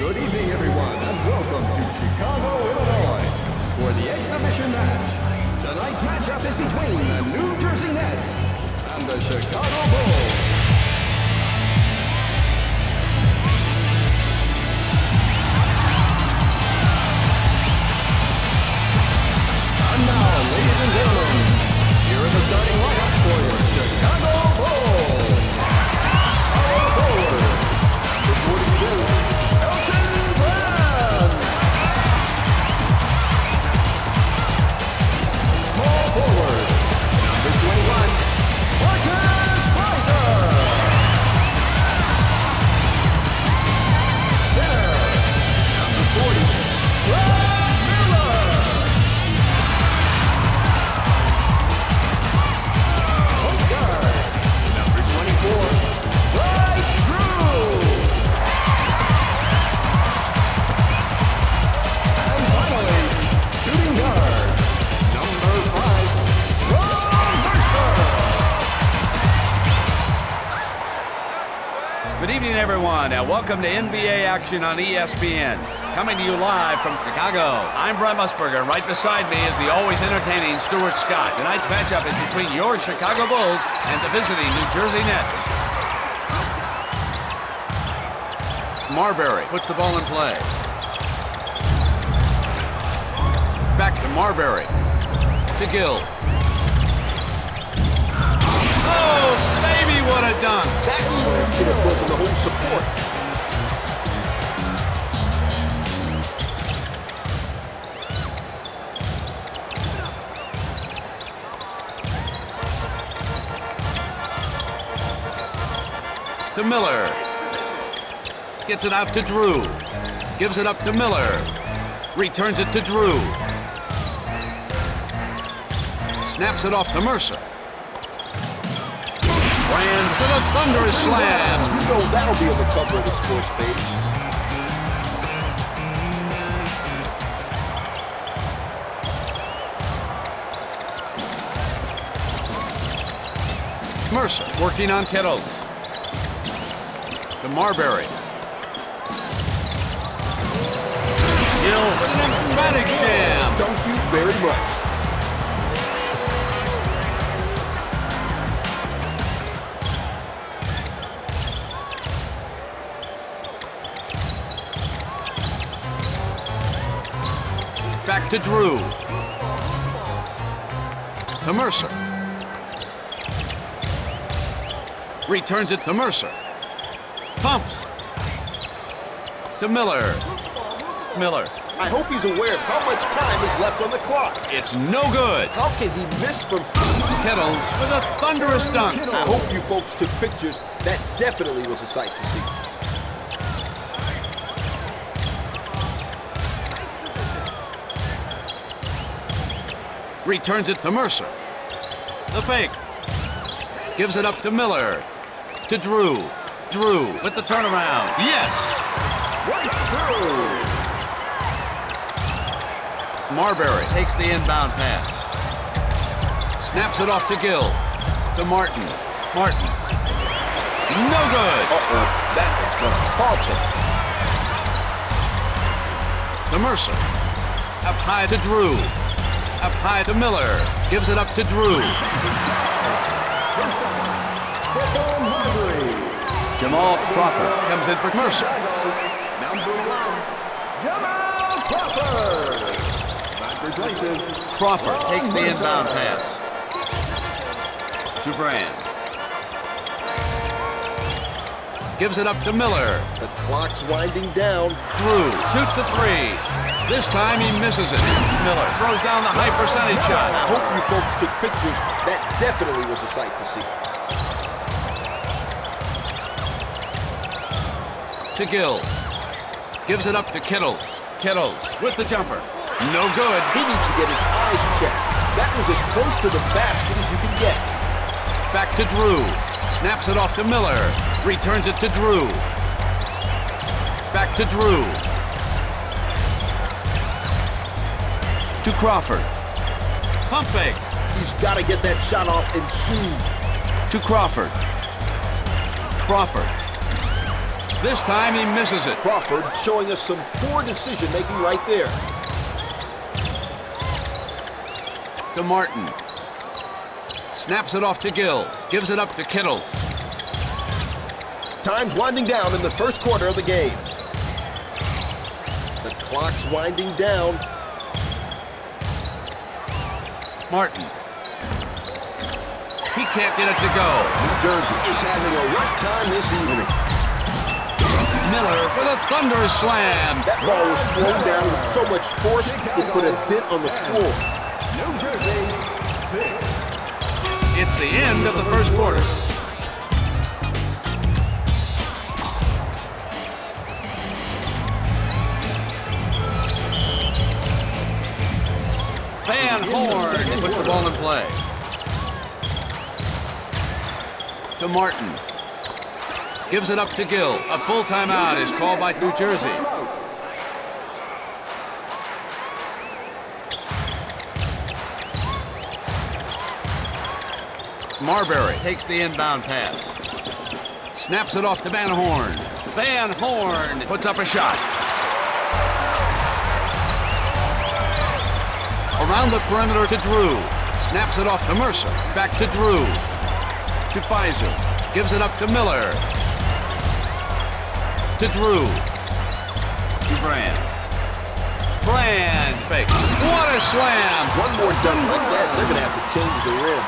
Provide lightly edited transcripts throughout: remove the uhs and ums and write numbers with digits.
Good evening, everyone, and welcome to Chicago, Illinois, for the exhibition match. Tonight's matchup is between the New Jersey Nets and the Chicago Bulls. And now, ladies and gentlemen, here are the starting lineups for your Chicago Bulls. Power forward, number 42. Good evening, everyone, and welcome to NBA action on ESPN. Coming to you live from Chicago. I'm Brent Musberger. Right beside me is the always entertaining Stuart Scott. Tonight's matchup is between your Chicago Bulls and the visiting New Jersey Nets. Musberger puts the ball in play. Back to Musberger. To Gill. Oh, baby, what a dunk! That swing could have broken the whole support. To Miller. Gets it out to Drew. Gives it up to Miller. Returns it to Drew. Snaps it off to Mercer. Brent with a thunderous slam. You know that'll be on the cover of the sports page. Mercer working on Kettles. To Musberger. Gill with an emphatic jam. Thank you very much. Back to Drew. To Mercer. Returns it to Mercer. Pumps. To Miller. Miller. I hope he's aware of how much time is left on the clock. It's no good. How can he miss from... Kettles with a thunderous dunk. I hope you folks took pictures. That definitely was a sight to see. Returns it to Mercer. The fake. Gives it up to Miller. To Drew. Drew with the turnaround. Yes! Right through. Musberger takes the inbound pass. Snaps it off to Gill. To Martin. Martin. No good! Uh-oh, that was going to fall. To Mercer. Up high to Drew. Up high to Miller. Gives it up to Drew. Jamal Crawford comes in for Mercer. Number 1, Jamal Crawford. That replaces Crawford takes the inbound pass. To Brent. Gives it up to Miller. The clock's winding down. Drew shoots the three. This time he misses it. Miller throws down the high percentage shot. I hope you folks took pictures. That definitely was a sight to see. To Gill. Gives it up to Kettles. Kettles with the jumper. No good. He needs to get his eyes checked. That was as close to the basket as you can get. Back to Drew. Snaps it off to Miller. Returns it to Drew. Back to Drew. To Crawford. Pump fake. He's got to get that shot off and soon. To Crawford. Crawford. This time he misses it. Crawford showing us some poor decision-making right there. To Martin. Snaps it off to Gill. Gives it up to Kittles. Time's winding down in the first quarter of the game. The clock's winding down. Martin. He can't get it to go. New Jersey is having a rough time this evening. Miller with a thunderous slam. That ball was thrown down with so much force it put a dent on the floor. New Jersey, 6. It's the end of the first quarter. Van Horn puts the ball in play. To Martin. Gives it up to Gill. A full timeout is called by New Jersey. Marbury takes the inbound pass. Snaps it off to Van Horn. Van Horn puts up a shot. Around the perimeter to Drew. Snaps it off to Mercer. Back to Drew. To Pfizer. Gives it up to Miller. To Drew. To Brand. Brand fake. What a slam! One more dunk like that, they're going to have to change the rim.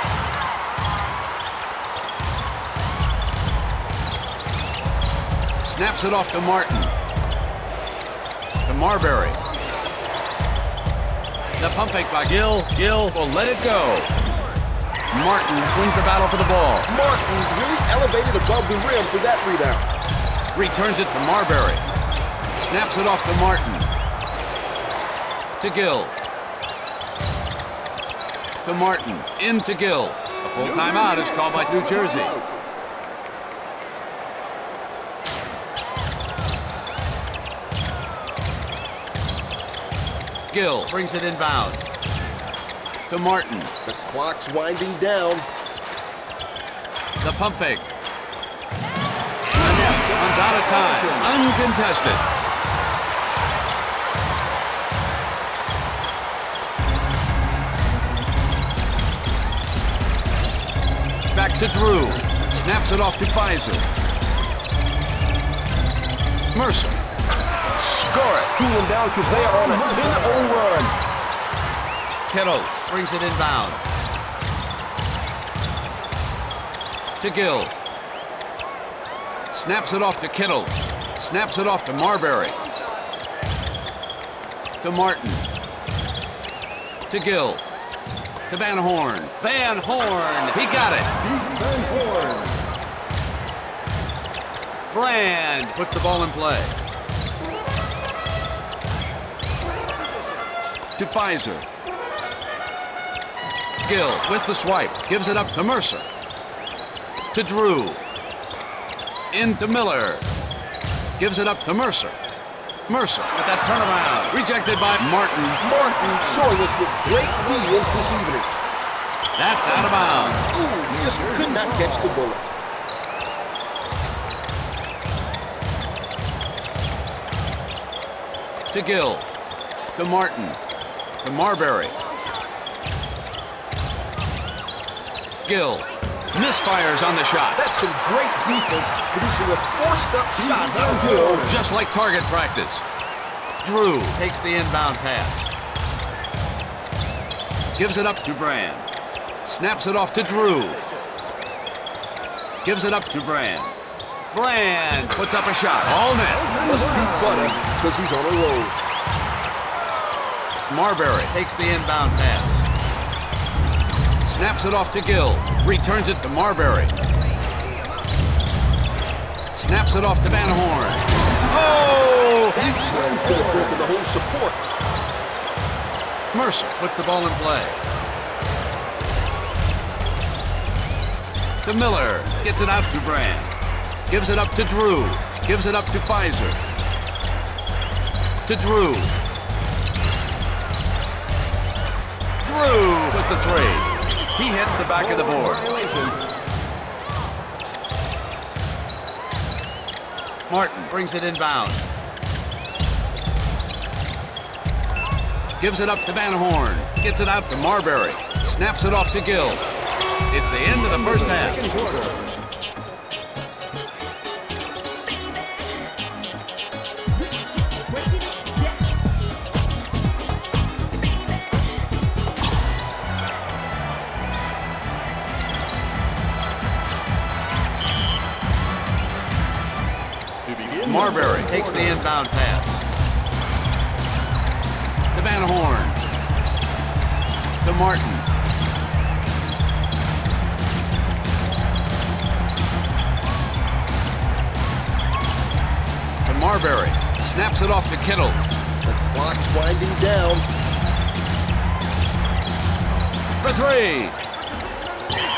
Snaps it off to Martin. To Marbury. The pump fake by Gill. Gill will let it go. Martin wins the battle for the ball. Martin really elevated above the rim for that rebound. Returns it to Marbury. Snaps it off to Martin. To Gill. To Martin. Into Gill. A full timeout is called by New Jersey. Gill brings it inbound. To Martin. The clock's winding down. The pump fake. Runs out of time. Uncontested. Back to Drew. Snaps it off to Pfizer. Mercer. Score it. Cool them down because they are on a 10-0 run. Kittles brings it inbound. To Gill. Snaps it off to Kittles. Snaps it off to Marbury. To Martin. To Gill. To Van Horn. Van Horn. He got it. Van Horn. Brand puts the ball in play. To Pfizer. Gill with the swipe. Gives it up to Mercer. To Drew. Into Miller. Gives it up to Mercer. Mercer with that turnaround. Rejected by Martin. Martin showing us what great D is this evening. That's out of bounds. Ooh, he just could not catch the bullet. To Gill. To Martin. To Marbury. Gill misfires on the shot. That's some great defense, producing a forced-up shot downhill. Just like target practice. Drew takes the inbound pass. Gives it up to Brand. Snaps it off to Drew. Gives it up to Brand. Brand puts up a shot. All net. Must be butter because he's on a roll. Marbury takes the inbound pass. Snaps it off to Gill. Returns it to Marbury. Snaps it off to Van Horn. Oh! That slam could have broken the whole support. Mercer puts the ball in play. To Miller. Gets it out to Brand. Gives it up to Drew. Gives it up to Pfizer. To Drew. Drew with the three. He hits the back of the board. Martin brings it inbound. Gives it up to Van Horn. Gets it out to Marbury. Snaps it off to Gill. It's the end of the first half. Second quarter. Marbury takes the inbound pass. To Van Horn. To Martin. To Marbury. Snaps it off to Kittle. The clock's winding down. For three.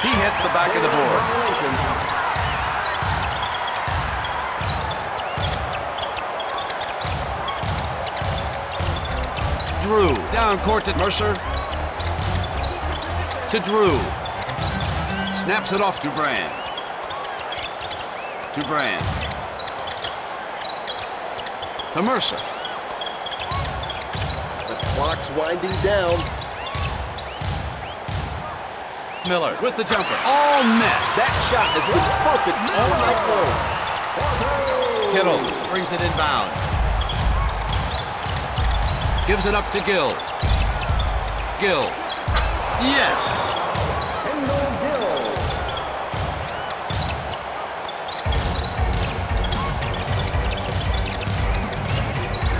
He hits the back of the board. Drew, down court to Mercer. To Drew. Snaps it off to Brand. To Brand. To Mercer. The clock's winding down. Miller with the jumper. All net. That shot has been perfect all night long. Kittle brings it inbound. Gives it up to Gill. Gill. Yes.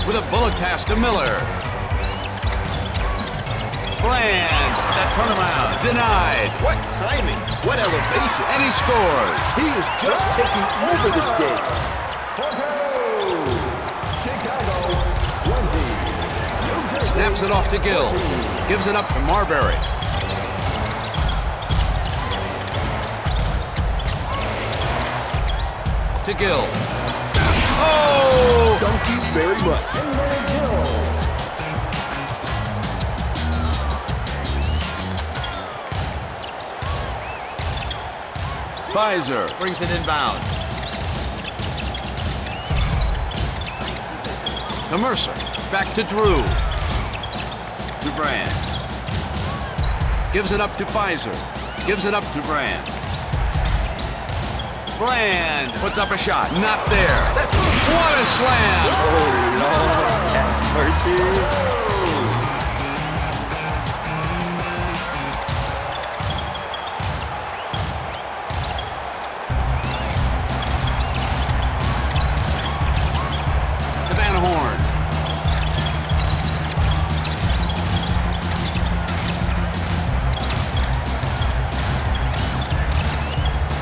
With a bullet pass to Miller. Bland. That turnaround. Denied. What timing. What elevation. And he scores. He is just taking over this game. Snaps it off to Gill. Gives it up to Marbury. To Gill. Oh! Thank you very much. Pfizer brings it inbound. To Mercer. Back to Drew. To Brand. Gives it up to Pfizer. Gives it up to Brand. Brand puts up a shot. Not there. What a slam! Oh, Lord have mercy. To Van Horn.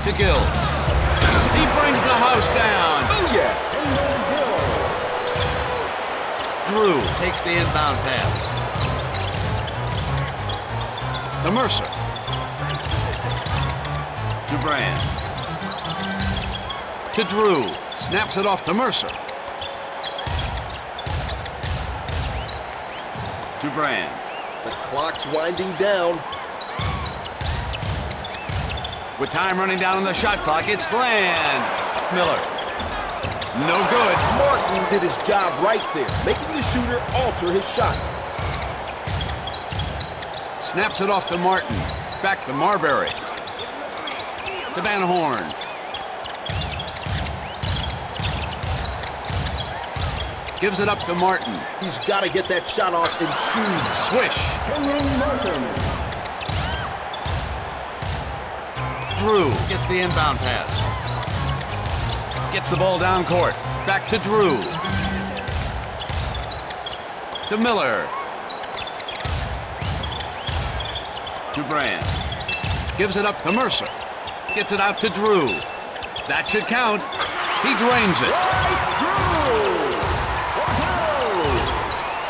To Gill. He brings the house down. Oh, yeah. Drew takes the inbound pass. To Mercer. To Brand. To Drew. Snaps it off to Mercer. To Brand. The clock's winding down. With time running down on the shot clock, it's Bland. Miller. No good. Martin did his job right there, making the shooter alter his shot. Snaps it off to Martin. Back to Marbury. To Van Horn. Gives it up to Martin. He's got to get that shot off and shoot. Swish. Drew gets the inbound pass. Gets the ball down court. Back to Drew. To Miller. To Brand. Gives it up to Mercer. Gets it out to Drew. That should count. He drains it.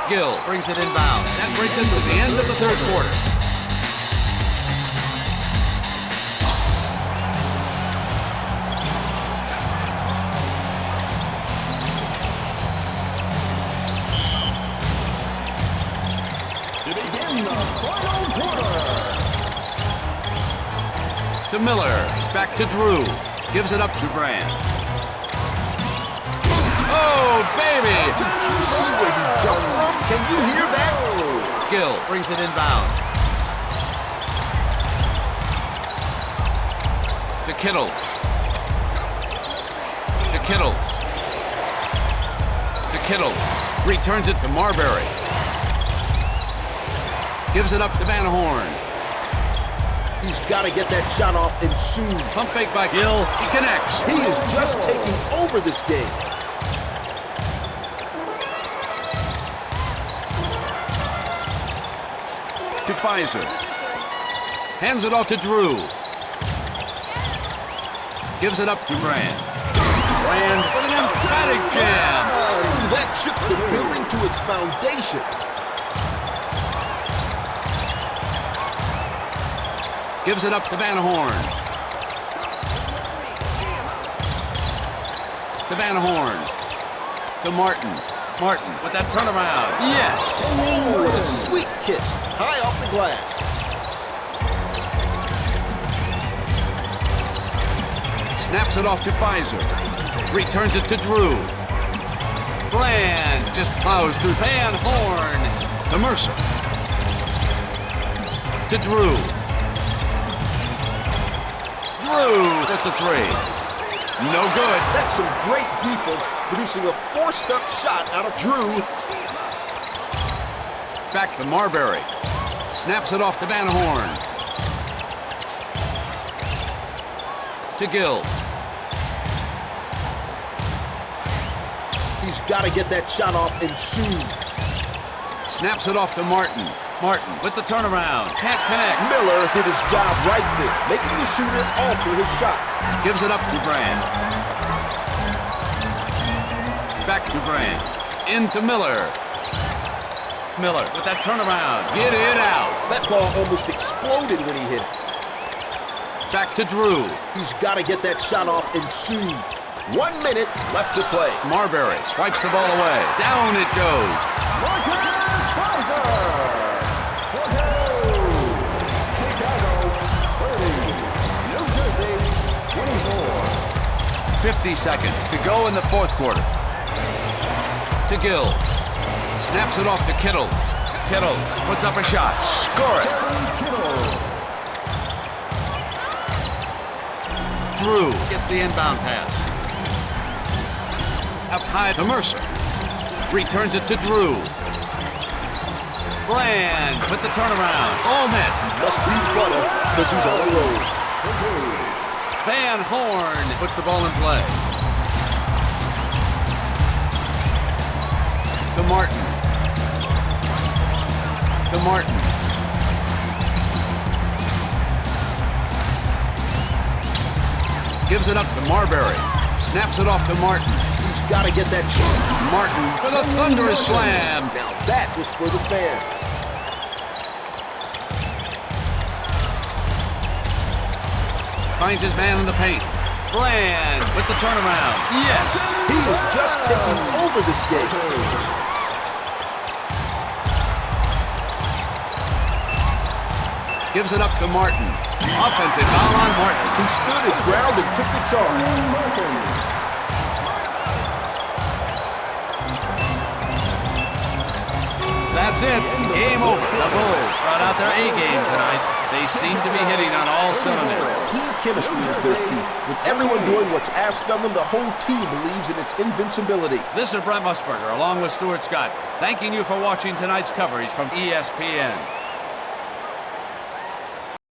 Gill brings it inbound. That brings it to the end of the third quarter. To begin the final quarter. To Miller. Back to Drew. Gives it up to Brand. brings it inbound. To Kittles. To Kittles. To Kittles. Returns it to Musberger. Gives it up to Van Horn. He's got to get that shot off and soon. Pump fake by Gill. He connects. He is just taking over this game. To Pfizer. Hands it off to Drew. Gives it up to Brent. Brent with an emphatic jam. Oh, that shook the building to its foundation. Gives it up to Van Horn. To Van Horn. To Martin. Martin with that turnaround. Yes. Oh, what a sweet kiss. High off the glass. Snaps it off to Pfizer. Returns it to Drew. Bland just plows through. Van Horn to Mercer. To Drew. Drew with the three. No good. That's some great defense, producing a forced-up shot out of Drew. Back to Musberger. Snaps it off to Van Horn. To Gill. He's got to get that shot off and soon. Snaps it off to Martin. Martin with the turnaround. Can't connect. Miller did his job right there, making the shooter alter his shot. Gives it up to Brent. Back to Brent. Into Miller. Miller with that turnaround. Get it out. That ball almost exploded when he hit it. Back to Drew. He's got to get that shot off and soon. 1 minute left to play. Musberger swipes the ball away. Down it goes. Marcus Pfizer. 50 seconds to go in the fourth quarter. To Gill. Snaps it off to Kittles. Kittles puts up a shot. Score it. Drew gets the inbound pass. Up high to Mercer. Returns it to Drew. Bland with the turnaround. All net. Must be butter because he's on the road. Van Horn puts the ball in play. To Martin. To Martin. Gives it up to Musberger. Snaps it off to Martin. He's got to get that shot. Martin with a thunderous slam. Now that was for the fans. Finds his man in the paint. Bland with the turnaround. Yes. He is just taking over this game. Gives it up to Martin. Offensive foul on Martin. He stood his ground and took the charge. That's it. Game over. The Bulls brought out their A game tonight. They seem to be hitting on all cylinders. Team chemistry is their key. With everyone doing what's asked of them, the whole team believes in its invincibility. This is Brent Musberger along with Stuart Scott, thanking you for watching tonight's coverage from ESPN.